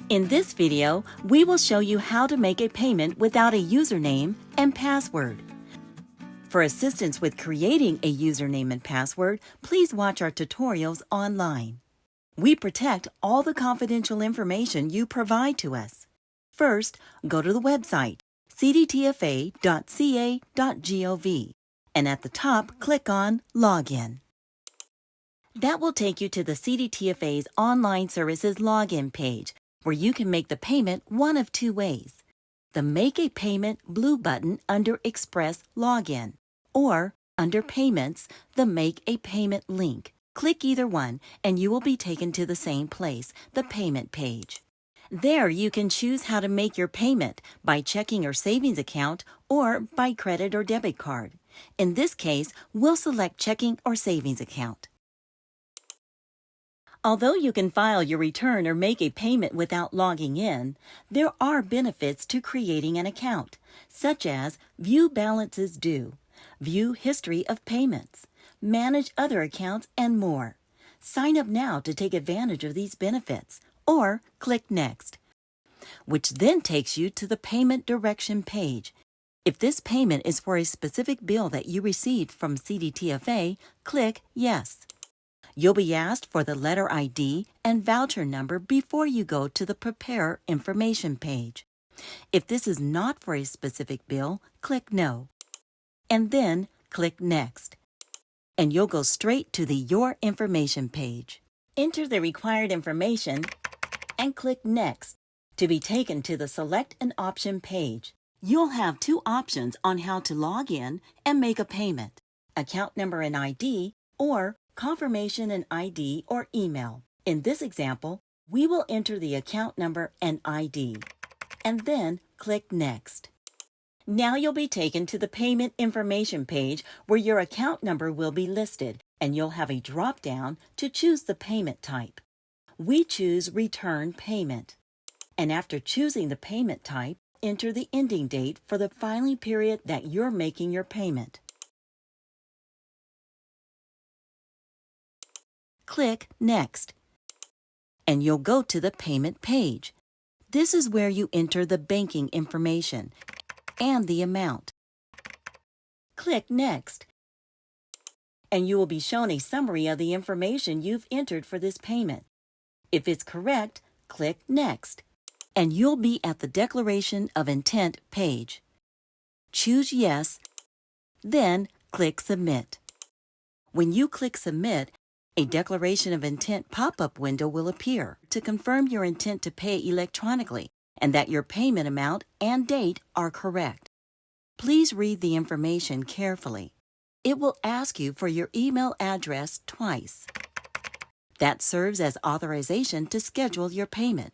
In this video, we will show you how to make a payment without a username and password. For assistance with creating a username and password, please watch our tutorials online. We protect all the confidential information you provide to us. First, go to the website cdtfa.ca.gov and at the top, click on Login. That will take you to the CDTFA's Online Services Login page, where you can make the payment one of two ways: the Make a Payment blue button under Express Login, or under Payments, the Make a Payment link. Click either one and you will be taken to the same place, the Payment page. There you can choose how to make your payment, by checking or savings account or by credit or debit card. In this case, we'll select checking or savings account. Although you can file your return or make a payment without logging in, there are benefits to creating an account, such as view balances due, view history of payments, manage other accounts, and more. Sign up now to take advantage of these benefits, or click Next, which then takes you to the Payment Direction page. If this payment is for a specific bill that you received from CDTFA, click Yes. You'll be asked for the letter ID and voucher number before you go to the Prepare Information page. If this is not for a specific bill, click No, and then click Next, and you'll go straight to the Your Information page. Enter the required information and click Next to be taken to the Select an Option page. You'll have two options on how to log in and make a payment: account number and ID, or confirmation and ID or email. In this example, we will enter the account number and ID, and then click Next. Now you'll be taken to the Payment Information page, where your account number will be listed, and you'll have a drop-down to choose the payment type. We choose Return Payment. And after choosing the payment type, enter the ending date for the filing period that you're making your payment. Click Next, and you'll go to the Payment page. This is where you enter the banking information and the amount. Click Next, and you will be shown a summary of the information you've entered for this payment. If it's correct, click Next, and you'll be at the Declaration of Intent page. Choose Yes, then click Submit. When you click Submit, a Declaration of Intent pop-up window will appear to confirm your intent to pay electronically and that your payment amount and date are correct. Please read the information carefully. It will ask you for your email address twice. That serves as authorization to schedule your payment.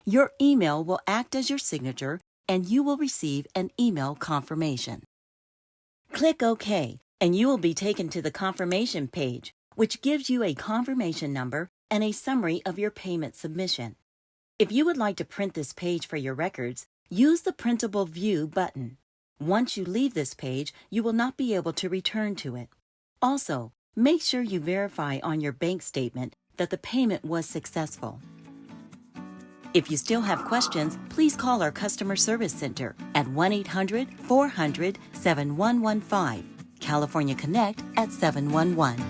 Your email will act as your signature, and you will receive an email confirmation. Click OK, and you will be taken to the confirmation page, which gives you a confirmation number and a summary of your payment submission. If you would like to print this page for your records, use the Printable View button. Once you leave this page, you will not be able to return to it. Also, make sure you verify on your bank statement that the payment was successful. If you still have questions, please call our Customer Service Center at 1-800-400-7115, California Connect at 711.